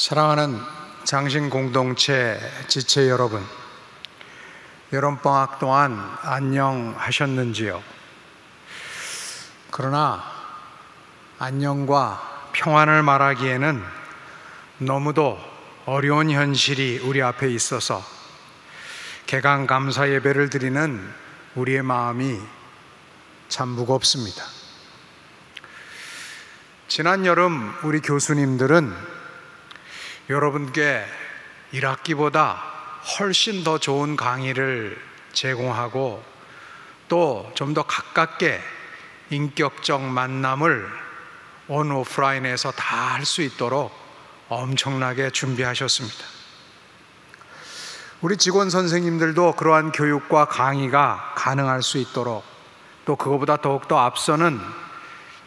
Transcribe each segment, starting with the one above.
사랑하는 장신 공동체 지체 여러분, 여름방학 동안 안녕하셨는지요? 그러나 안녕과 평안을 말하기에는 너무도 어려운 현실이 우리 앞에 있어서 개강 감사 예배를 드리는 우리의 마음이 참 무겁습니다. 지난 여름 우리 교수님들은 여러분께 1학기보다 훨씬 더 좋은 강의를 제공하고 또 좀 더 가깝게 인격적 만남을 온 오프라인에서 다 할 수 있도록 엄청나게 준비하셨습니다. 우리 직원 선생님들도 그러한 교육과 강의가 가능할 수 있도록, 또 그거보다 더욱더 앞서는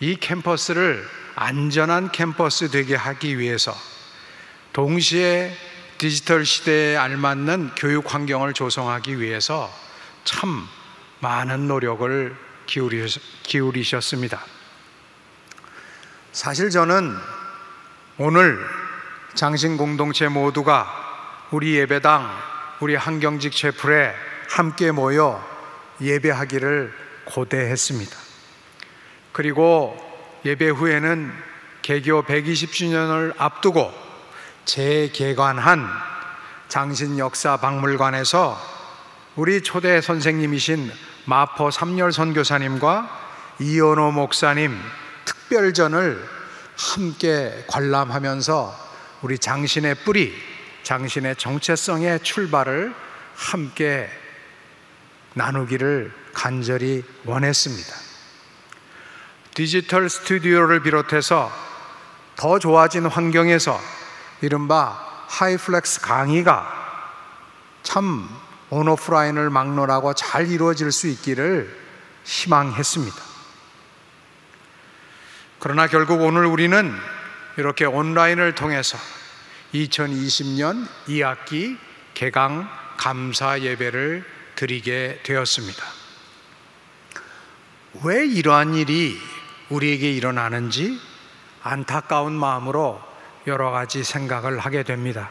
이 캠퍼스를 안전한 캠퍼스 되게 하기 위해서 동시에 디지털 시대에 알맞는 교육 환경을 조성하기 위해서 참 많은 노력을 기울이셨습니다. 사실 저는 오늘 장신 공동체 모두가 우리 예배당, 우리 한경직 채플에 함께 모여 예배하기를 고대했습니다. 그리고 예배 후에는 개교 120주년을 앞두고 재개관한 장신역사박물관에서 우리 초대 선생님이신 마포 삼열 선교사님과 이현호 목사님 특별전을 함께 관람하면서 우리 장신의 뿌리, 장신의 정체성의 출발을 함께 나누기를 간절히 원했습니다. 디지털 스튜디오를 비롯해서 더 좋아진 환경에서 이른바 하이플렉스 강의가 참 온오프라인을 막론하고 잘 이루어질 수 있기를 희망했습니다. 그러나 결국 오늘 우리는 이렇게 온라인을 통해서 2020년 2학기 개강 감사 예배를 드리게 되었습니다. 왜 이러한 일이 우리에게 일어나는지 안타까운 마음으로 여러 가지 생각을 하게 됩니다.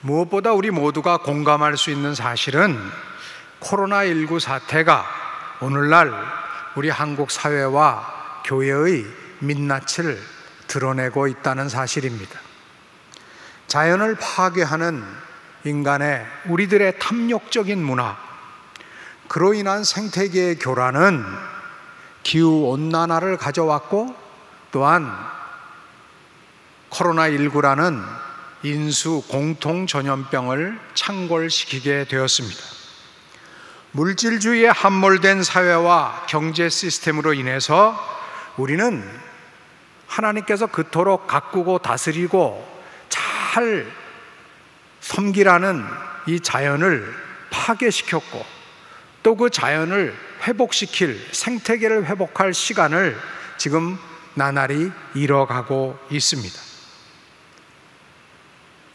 무엇보다 우리 모두가 공감할 수 있는 사실은 코로나19 사태가 오늘날 우리 한국 사회와 교회의 민낯을 드러내고 있다는 사실입니다. 자연을 파괴하는 인간의 우리들의 탐욕적인 문화, 그로 인한 생태계의 교란은 기후온난화를 가져왔고 또한 코로나19라는 인수 공통 전염병을 창궐시키게 되었습니다. 물질주의에 함몰된 사회와 경제 시스템으로 인해서 우리는 하나님께서 그토록 가꾸고 다스리고 잘 섬기라는 이 자연을 파괴시켰고 또 그 자연을 회복시킬, 생태계를 회복할 시간을 지금 나날이 잃어가고 있습니다.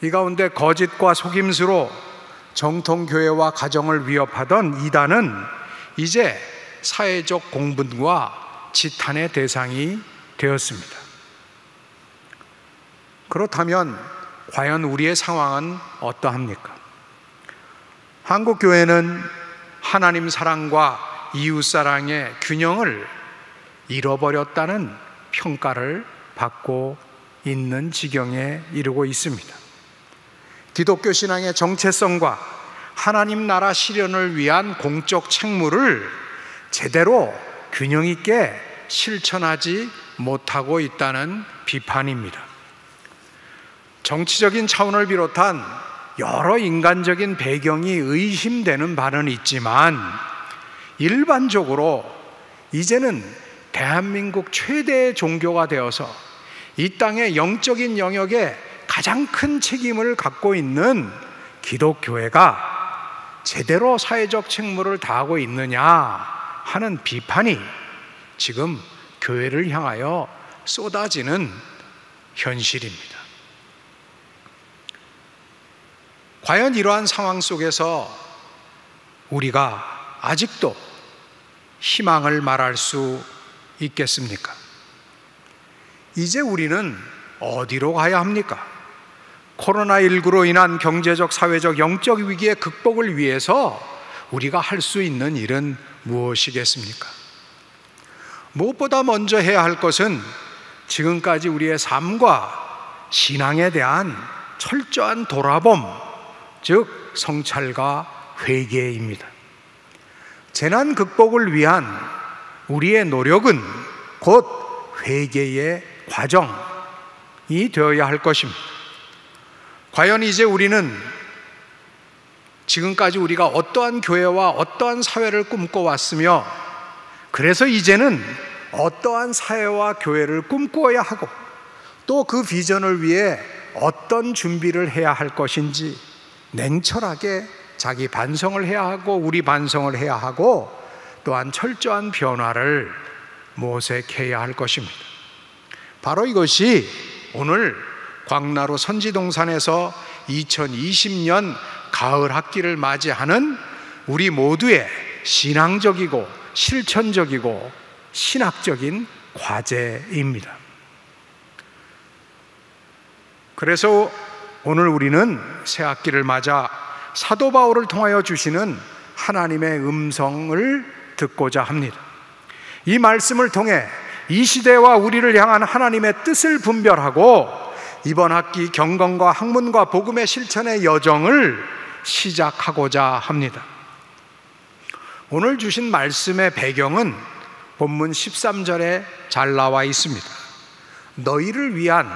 이 가운데 거짓과 속임수로 정통교회와 가정을 위협하던 이단은 이제 사회적 공분과 지탄의 대상이 되었습니다. 그렇다면 과연 우리의 상황은 어떠합니까? 한국교회는 하나님 사랑과 이웃 사랑의 균형을 잃어버렸다는 평가를 받고 있는 지경에 이르고 있습니다. 기독교 신앙의 정체성과 하나님 나라 실현을 위한 공적 책무를 제대로 균형 있게 실천하지 못하고 있다는 비판입니다. 정치적인 차원을 비롯한 여러 인간적인 배경이 의심되는 바는 있지만 일반적으로 이제는 대한민국 최대의 종교가 되어서 이 땅의 영적인 영역에 가장 큰 책임을 갖고 있는 기독교회가 제대로 사회적 책무를 다하고 있느냐 하는 비판이 지금 교회를 향하여 쏟아지는 현실입니다. 과연 이러한 상황 속에서 우리가 아직도 희망을 말할 수 있겠습니까? 이제 우리는 어디로 가야 합니까? 코로나19로 인한 경제적, 사회적, 영적 위기의 극복을 위해서 우리가 할 수 있는 일은 무엇이겠습니까? 무엇보다 먼저 해야 할 것은 지금까지 우리의 삶과 신앙에 대한 철저한 돌아봄, 즉 성찰과 회개입니다. 재난 극복을 위한 우리의 노력은 곧 회개의 과정이 되어야 할 것입니다. 과연 이제 우리는 지금까지 우리가 어떠한 교회와 어떠한 사회를 꿈꿔왔으며, 그래서 이제는 어떠한 사회와 교회를 꿈꾸어야 하고 또 그 비전을 위해 어떤 준비를 해야 할 것인지 냉철하게 자기 반성을 해야 하고 우리 반성을 해야 하고 또한 철저한 변화를 모색해야 할 것입니다. 바로 이것이 오늘 광나루 선지동산에서 2020년 가을 학기를 맞이하는 우리 모두의 신앙적이고 실천적이고 신학적인 과제입니다. 그래서 오늘 우리는 새 학기를 맞아 사도 바울을 통하여 주시는 하나님의 음성을 듣고자 합니다. 이 말씀을 통해 이 시대와 우리를 향한 하나님의 뜻을 분별하고 이번 학기 경건과 학문과 복음의 실천의 여정을 시작하고자 합니다. 오늘 주신 말씀의 배경은 본문 13절에 잘 나와 있습니다. 너희를 위한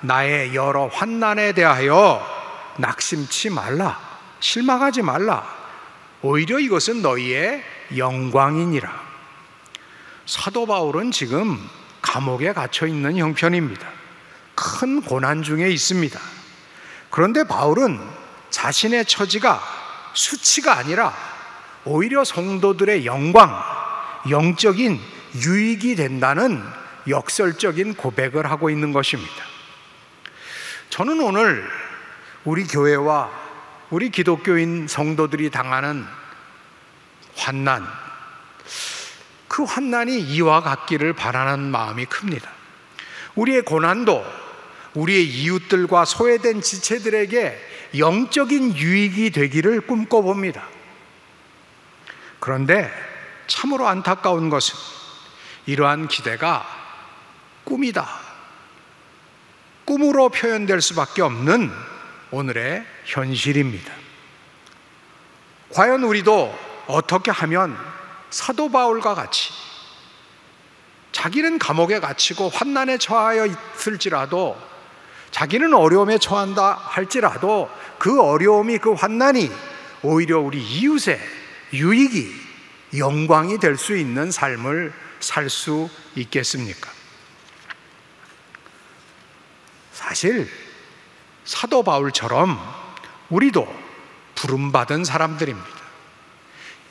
나의 여러 환난에 대하여 낙심치 말라, 실망하지 말라. 오히려 이것은 너희의 영광이니라. 사도 바울은 지금 감옥에 갇혀 있는 형편입니다. 큰 고난 중에 있습니다. 그런데 바울은 자신의 처지가 수치가 아니라 오히려 성도들의 영광, 영적인 유익이 된다는 역설적인 고백을 하고 있는 것입니다. 저는 오늘 우리 교회와 우리 기독교인 성도들이 당하는 환난, 그 환난이 이와 같기를 바라는 마음이 큽니다. 우리의 고난도 우리의 이웃들과 소외된 지체들에게 영적인 유익이 되기를 꿈꿔봅니다. 그런데 참으로 안타까운 것은 이러한 기대가 꿈이다, 꿈으로 표현될 수밖에 없는 오늘의 현실입니다. 과연 우리도 어떻게 하면 사도 바울과 같이 자기는 감옥에 갇히고 환난에 처하여 있을지라도, 자기는 어려움에 처한다 할지라도 그 어려움이, 그 환난이 오히려 우리 이웃의 유익이, 영광이 될 수 있는 삶을 살 수 있겠습니까? 사실 사도 바울처럼 우리도 부름받은 사람들입니다.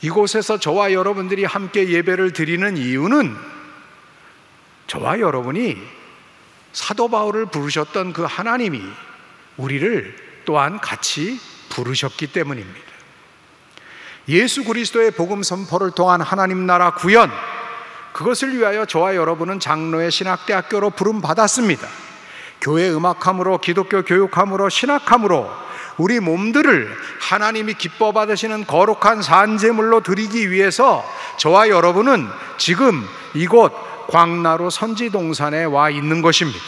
이곳에서 저와 여러분들이 함께 예배를 드리는 이유는 저와 여러분이 사도 바울을 부르셨던 그 하나님이 우리를 또한 같이 부르셨기 때문입니다. 예수 그리스도의 복음 선포를 통한 하나님 나라 구현, 그것을 위하여 저와 여러분은 장로의 신학대학교로 부름받았습니다. 교회 음악함으로, 기독교 교육함으로, 신학함으로 우리 몸들을 하나님이 기뻐 받으시는 거룩한 산제물로 드리기 위해서 저와 여러분은 지금 이곳 광나루 선지동산에 와 있는 것입니다.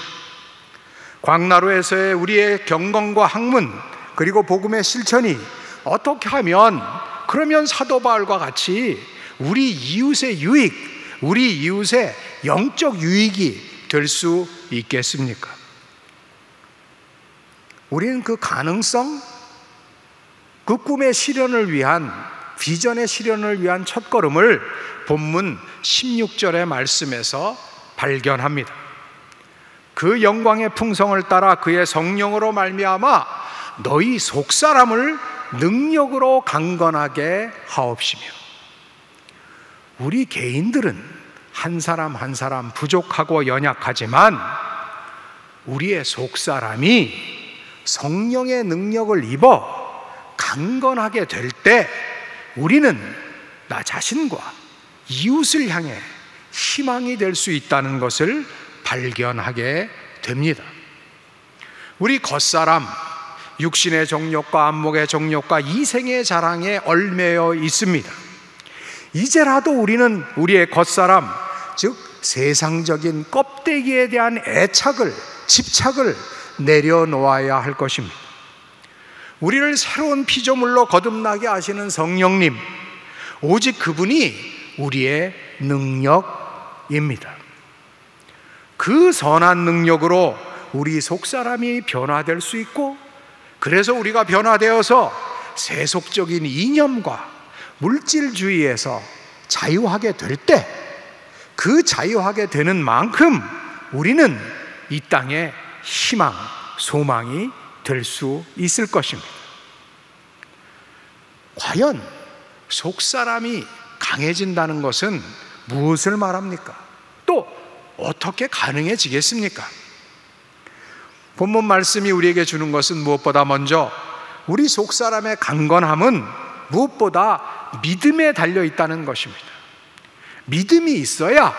광나루에서의 우리의 경건과 학문, 그리고 복음의 실천이 어떻게 하면, 그러면 사도 바울과 같이 우리 이웃의 유익, 우리 이웃의 영적 유익이 될 수 있겠습니까? 우리는 그 가능성, 그 꿈의 실현을 위한, 비전의 실현을 위한 첫걸음을 본문 16절의 말씀에서 발견합니다. 그 영광의 풍성을 따라 그의 성령으로 말미암아 너희 속사람을 능력으로 강건하게 하옵시며. 우리 개인들은 한 사람 한 사람 부족하고 연약하지만 우리의 속사람이 성령의 능력을 입어 강건하게 될 때 우리는 나 자신과 이웃을 향해 희망이 될 수 있다는 것을 발견하게 됩니다. 우리 겉사람, 육신의 정욕과 안목의 정욕과 이생의 자랑에 얽매여 있습니다. 이제라도 우리는 우리의 겉사람, 즉 세상적인 껍데기에 대한 애착을, 집착을 내려놓아야 할 것입니다. 우리를 새로운 피조물로 거듭나게 하시는 성령님, 오직 그분이 우리의 능력입니다. 그 선한 능력으로 우리 속사람이 변화될 수 있고, 그래서 우리가 변화되어서 세속적인 이념과 물질주의에서 자유하게 될 때, 그 자유하게 되는 만큼 우리는 이 땅에 희망, 소망이 될 수 있을 것입니다. 과연 속사람이 강해진다는 것은 무엇을 말합니까? 또 어떻게 가능해지겠습니까? 본문 말씀이 우리에게 주는 것은 무엇보다 먼저 우리 속사람의 강건함은 무엇보다 믿음에 달려 있다는 것입니다. 믿음이 있어야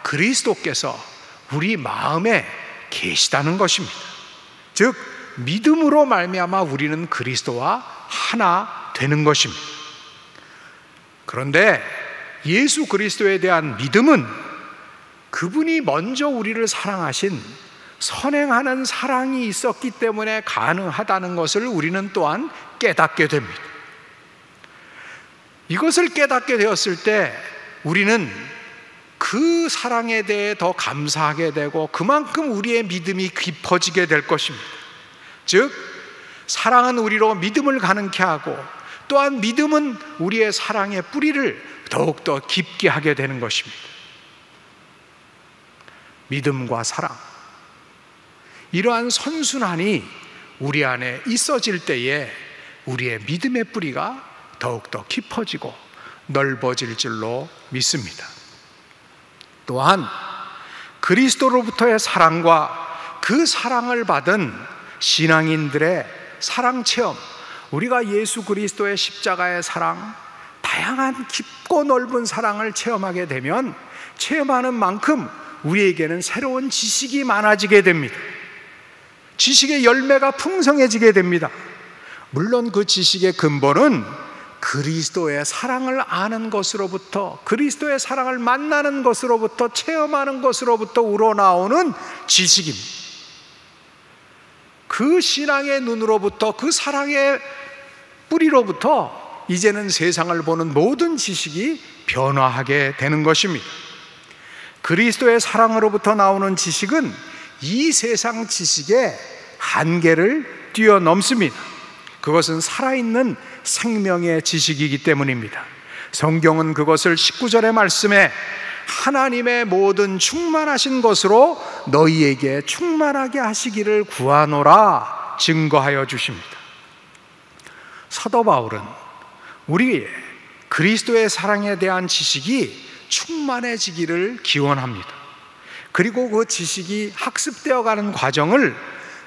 그리스도께서 우리 마음에 계시다는 것입니다. 즉 믿음으로 말미암아 우리는 그리스도와 하나 되는 것입니다. 그런데 예수 그리스도에 대한 믿음은 그분이 먼저 우리를 사랑하신 선행하는 사랑이 있었기 때문에 가능하다는 것을 우리는 또한 깨닫게 됩니다. 이것을 깨닫게 되었을 때 우리는 그 사랑에 대해 더 감사하게 되고 그만큼 우리의 믿음이 깊어지게 될 것입니다. 즉 사랑은 우리로 믿음을 가능케 하고 또한 믿음은 우리의 사랑의 뿌리를 더욱더 깊게 하게 되는 것입니다. 믿음과 사랑, 이러한 선순환이 우리 안에 있어질 때에 우리의 믿음의 뿌리가 더욱더 깊어지고 넓어질 줄로 믿습니다. 또한 그리스도로부터의 사랑과 그 사랑을 받은 신앙인들의 사랑 체험, 우리가 예수 그리스도의 십자가의 사랑, 다양한 깊고 넓은 사랑을 체험하게 되면 체험하는 만큼 우리에게는 새로운 지식이 많아지게 됩니다. 지식의 열매가 풍성해지게 됩니다. 물론 그 지식의 근본은 그리스도의 사랑을 아는 것으로부터, 그리스도의 사랑을 만나는 것으로부터, 체험하는 것으로부터 우러나오는 지식입니다. 그 신앙의 눈으로부터, 그 사랑의 뿌리로부터 이제는 세상을 보는 모든 지식이 변화하게 되는 것입니다. 그리스도의 사랑으로부터 나오는 지식은 이 세상 지식의 한계를 뛰어넘습니다. 그것은 살아있는 생명의 지식이기 때문입니다. 성경은 그것을 19절의 말씀에 하나님의 모든 충만하신 것으로 너희에게 충만하게 하시기를 구하노라 증거하여 주십니다. 사도 바울은 우리의 그리스도의 사랑에 대한 지식이 충만해지기를 기원합니다. 그리고 그 지식이 학습되어 가는 과정을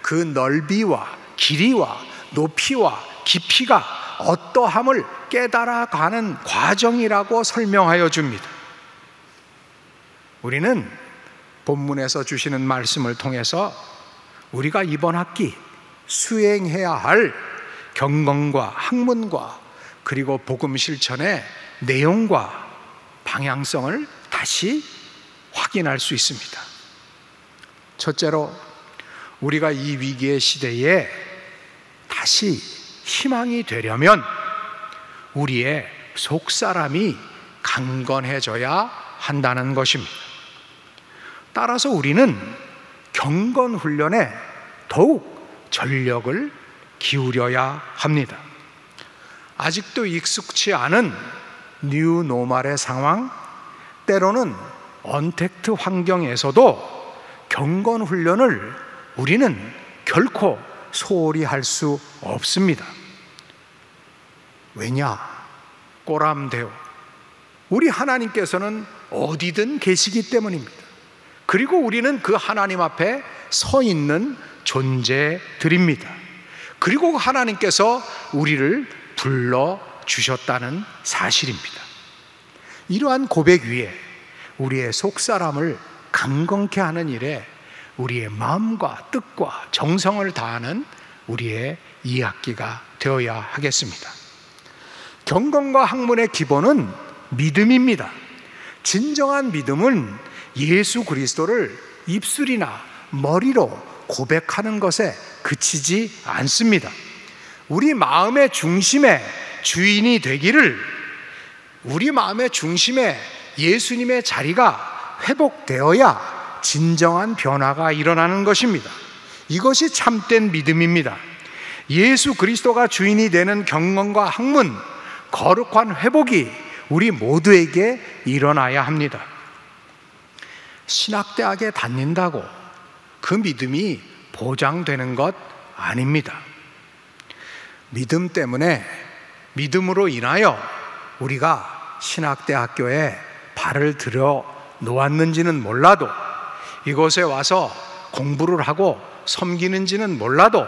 그 넓이와 길이와 높이와 깊이가 어떠함을 깨달아가는 과정이라고 설명하여 줍니다. 우리는 본문에서 주시는 말씀을 통해서 우리가 이번 학기 수행해야 할 경건과 학문과 그리고 복음 실천의 내용과 방향성을 다시 확인할 수 있습니다. 첫째로, 우리가 이 위기의 시대에 다시 희망이 되려면 우리의 속사람이 강건해져야 한다는 것입니다. 따라서 우리는 경건 훈련에 더욱 전력을 기울여야 합니다. 아직도 익숙치 않은 뉴 노멀의 상황, 때로는 언택트 환경에서도 경건 훈련을 우리는 결코 소홀히 할 수 없습니다. 왜냐? 꼬람대오, 우리 하나님께서는 어디든 계시기 때문입니다. 그리고 우리는 그 하나님 앞에 서 있는 존재들입니다. 그리고 하나님께서 우리를 불러주셨다는 사실입니다. 이러한 고백 위에 우리의 속사람을 강건케 하는 일에 우리의 마음과 뜻과 정성을 다하는 우리의 2학기가 되어야 하겠습니다. 경건과 학문의 기본은 믿음입니다. 진정한 믿음은 예수 그리스도를 입술이나 머리로 고백하는 것에 그치지 않습니다. 우리 마음의 중심의 주인이 되기를, 우리 마음의 중심에 예수님의 자리가 회복되어야 진정한 변화가 일어나는 것입니다. 이것이 참된 믿음입니다. 예수 그리스도가 주인이 되는 경건과 학문, 거룩한 회복이 우리 모두에게 일어나야 합니다. 신학대학에 다닌다고 그 믿음이 보장되는 것 아닙니다. 믿음 때문에, 믿음으로 인하여 우리가 신학대학교에 발을 들여 놓았는지는 몰라도, 이곳에 와서 공부를 하고 섬기는지는 몰라도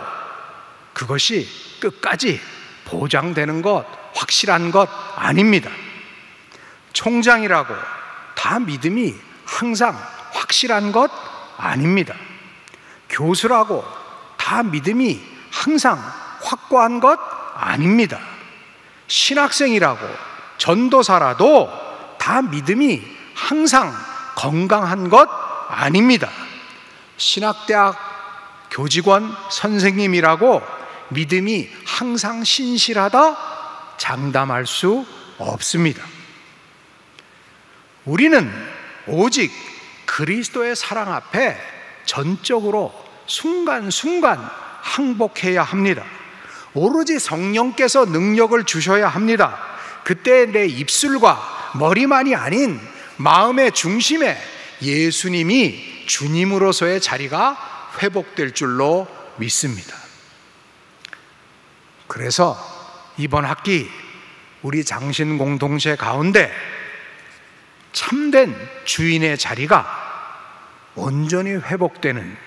그것이 끝까지 보장되는 것, 확실한 것 아닙니다. 총장이라고 다 믿음이 항상 확실한 것 아닙니다. 교수라고 다 믿음이 항상 확고한 것 아닙니다. 신학생이라고, 전도사라도 다 믿음이 항상 건강한 것 아닙니다. 신학대학 교직원 선생님이라고 믿음이 항상 신실하다 장담할 수 없습니다. 우리는 오직 그리스도의 사랑 앞에 전적으로 순간순간 항복해야 합니다. 오로지 성령께서 능력을 주셔야 합니다. 그때 내 입술과 머리만이 아닌 마음의 중심에 예수님이 주님으로서의 자리가 회복될 줄로 믿습니다. 그래서 이번 학기 우리 장신 공동체 가운데 참된 주인의 자리가 온전히 회복되는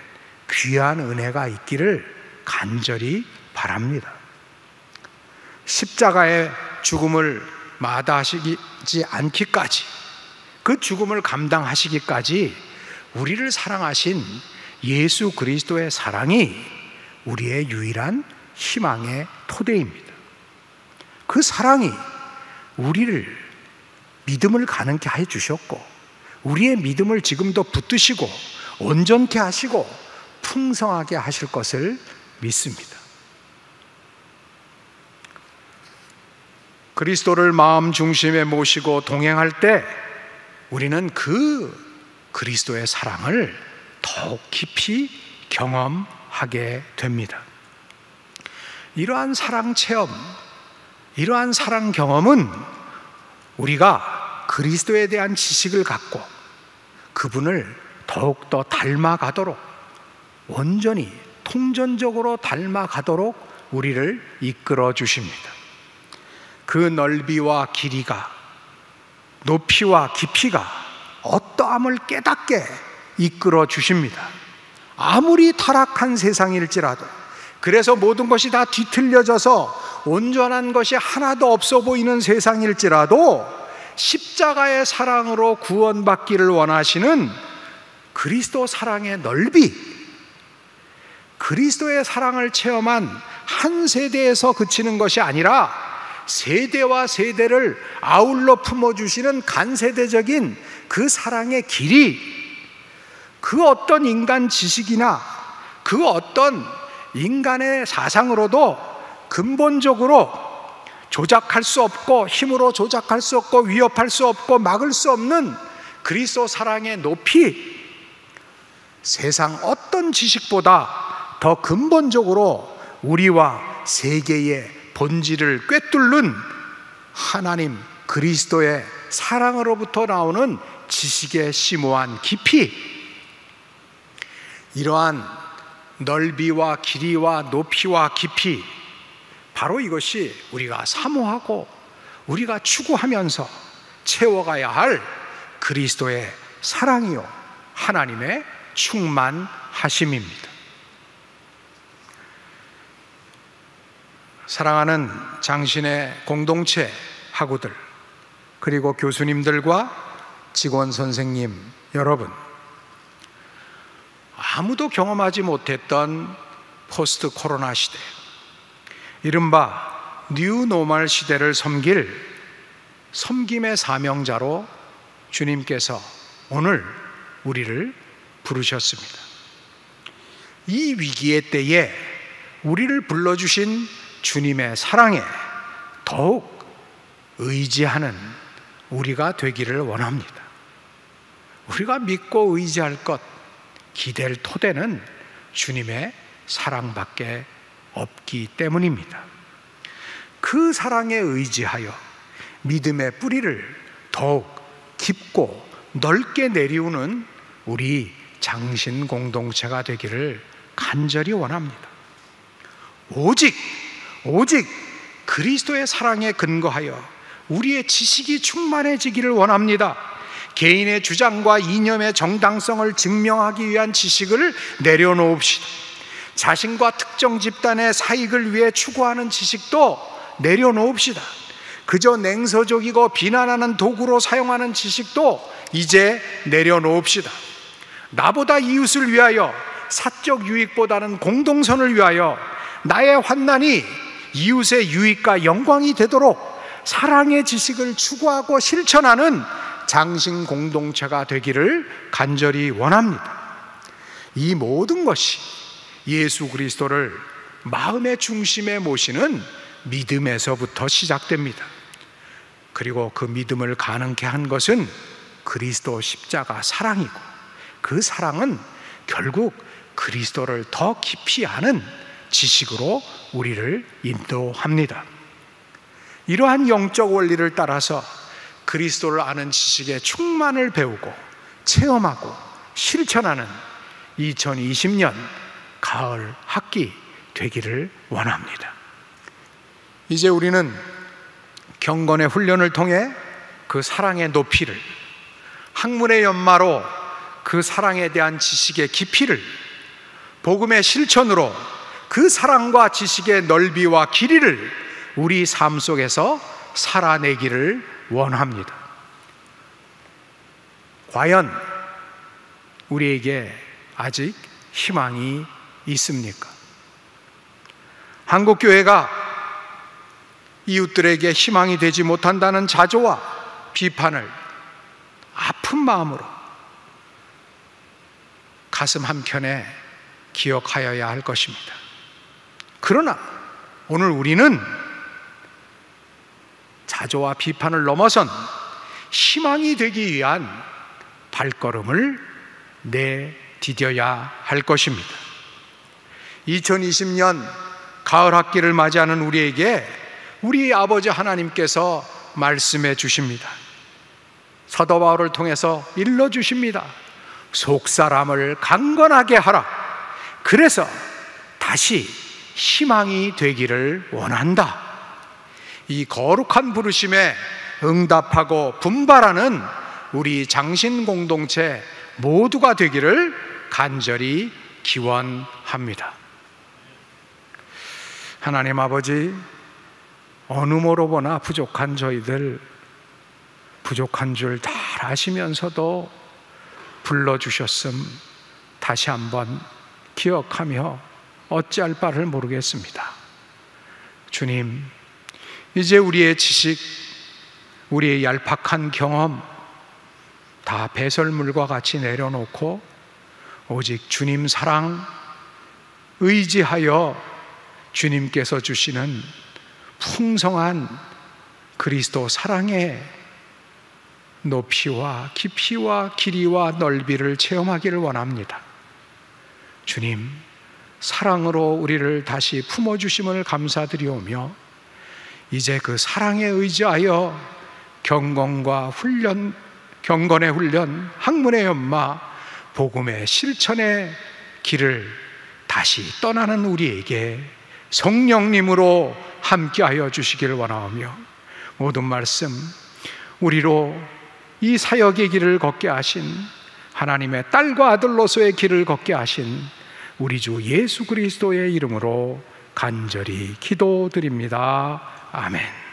귀한 은혜가 있기를 간절히 바랍니다. 십자가의 죽음을 마다하시지 않기까지, 그 죽음을 감당하시기까지 우리를 사랑하신 예수 그리스도의 사랑이 우리의 유일한 희망의 토대입니다. 그 사랑이 우리를 믿음을 가능케 해 주셨고, 우리의 믿음을 지금도 붙드시고 온전케 하시고 풍성하게 하실 것을 믿습니다. 그리스도를 마음 중심에 모시고 동행할 때 우리는 그 그리스도의 사랑을 더욱 깊이 경험하게 됩니다. 이러한 사랑 체험, 이러한 사랑 경험은 우리가 그리스도에 대한 지식을 갖고 그분을 더욱더 닮아가도록, 온전히 통전적으로 닮아가도록 우리를 이끌어 주십니다. 그 넓이와 길이가, 높이와 깊이가 어떠함을 깨닫게 이끌어 주십니다. 아무리 타락한 세상일지라도, 그래서 모든 것이 다 뒤틀려져서 온전한 것이 하나도 없어 보이는 세상일지라도 십자가의 사랑으로 구원받기를 원하시는 그리스도 사랑의 넓이, 그리스도의 사랑을 체험한 한 세대에서 그치는 것이 아니라 세대와 세대를 아울러 품어주시는 간세대적인 그 사랑의 길이, 그 어떤 인간 지식이나 그 어떤 인간의 사상으로도 근본적으로 조작할 수 없고, 힘으로 조작할 수 없고, 위협할 수 없고, 막을 수 없는 그리스도 사랑의 높이, 세상 어떤 지식보다 더 근본적으로 우리와 세계의 본질을 꿰뚫는 하나님 그리스도의 사랑으로부터 나오는 지식의 심오한 깊이, 이러한 넓이와 길이와 높이와 깊이, 바로 이것이 우리가 사모하고 우리가 추구하면서 채워가야 할 그리스도의 사랑이요 하나님의 충만하심입니다. 사랑하는 장신의 공동체 학우들, 그리고 교수님들과 직원 선생님 여러분, 아무도 경험하지 못했던 포스트 코로나 시대, 이른바 뉴 노멀 시대를 섬길 섬김의 사명자로 주님께서 오늘 우리를 부르셨습니다. 이 위기의 때에 우리를 불러주신 주님의 사랑에 더욱 의지하는 우리가 되기를 원합니다. 우리가 믿고 의지할 것, 기댈 토대는 주님의 사랑밖에 없기 때문입니다. 그 사랑에 의지하여 믿음의 뿌리를 더욱 깊고 넓게 내리우는 우리 장신 공동체가 되기를 간절히 원합니다. 오직 그리스도의 사랑에 근거하여 우리의 지식이 충만해지기를 원합니다. 개인의 주장과 이념의 정당성을 증명하기 위한 지식을 내려놓읍시다. 자신과 특정 집단의 사익을 위해 추구하는 지식도 내려놓읍시다. 그저 냉소적이고 비난하는 도구로 사용하는 지식도 이제 내려놓읍시다. 나보다 이웃을 위하여, 사적 유익보다는 공동선을 위하여 나의 환난이 이웃의 유익과 영광이 되도록 사랑의 지식을 추구하고 실천하는 장신 공동체가 되기를 간절히 원합니다. 이 모든 것이 예수 그리스도를 마음의 중심에 모시는 믿음에서부터 시작됩니다. 그리고 그 믿음을 가능케 한 것은 그리스도 십자가 사랑이고, 그 사랑은 결국 그리스도를 더 깊이 아는 지식으로 우리를 인도합니다. 이러한 영적 원리를 따라서 그리스도를 아는 지식의 충만을 배우고 체험하고 실천하는 2020년 가을 학기 되기를 원합니다. 이제 우리는 경건의 훈련을 통해 그 사랑의 높이를, 학문의 연마로 그 사랑에 대한 지식의 깊이를, 복음의 실천으로 그 사랑과 지식의 넓이와 길이를 우리 삶 속에서 살아내기를 원합니다. 과연 우리에게 아직 희망이 있습니까? 한국교회가 이웃들에게 희망이 되지 못한다는 자조와 비판을 아픈 마음으로 가슴 한켠에 기억하여야 할 것입니다. 그러나 오늘 우리는 자조와 비판을 넘어선 희망이 되기 위한 발걸음을 내디뎌야 할 것입니다. 2020년 가을 학기를 맞이하는 우리에게 우리 아버지 하나님께서 말씀해 주십니다. 사도 바울을 통해서 일러주십니다. 속사람을 강건하게 하라. 그래서 다시 희망이 되기를 원한다. 이 거룩한 부르심에 응답하고 분발하는 우리 장신 공동체 모두가 되기를 간절히 기원합니다. 하나님 아버지, 어느 모로 보나 부족한 저희들, 부족한 줄 잘 아시면서도 불러주셨음 다시 한번 기억하며 어찌할 바를 모르겠습니다. 주님, 이제 우리의 지식, 우리의 얄팍한 경험 다 배설물과 같이 내려놓고 오직 주님 사랑 의지하여 주님께서 주시는 풍성한 그리스도 사랑의 높이와 깊이와 길이와 넓이를 체험하기를 원합니다. 주님, 사랑으로 우리를 다시 품어주심을 감사드리오며 이제 그 사랑에 의지하여 경건의 훈련, 학문의 연마, 복음의 실천의 길을 다시 떠나는 우리에게 성령님으로 함께하여 주시기를 원하오며 모든 말씀 우리로 이 사역의 길을 걷게 하신 하나님의 딸과 아들로서의 길을 걷게 하신 우리 주 예수 그리스도의 이름으로 간절히 기도드립니다. 아멘.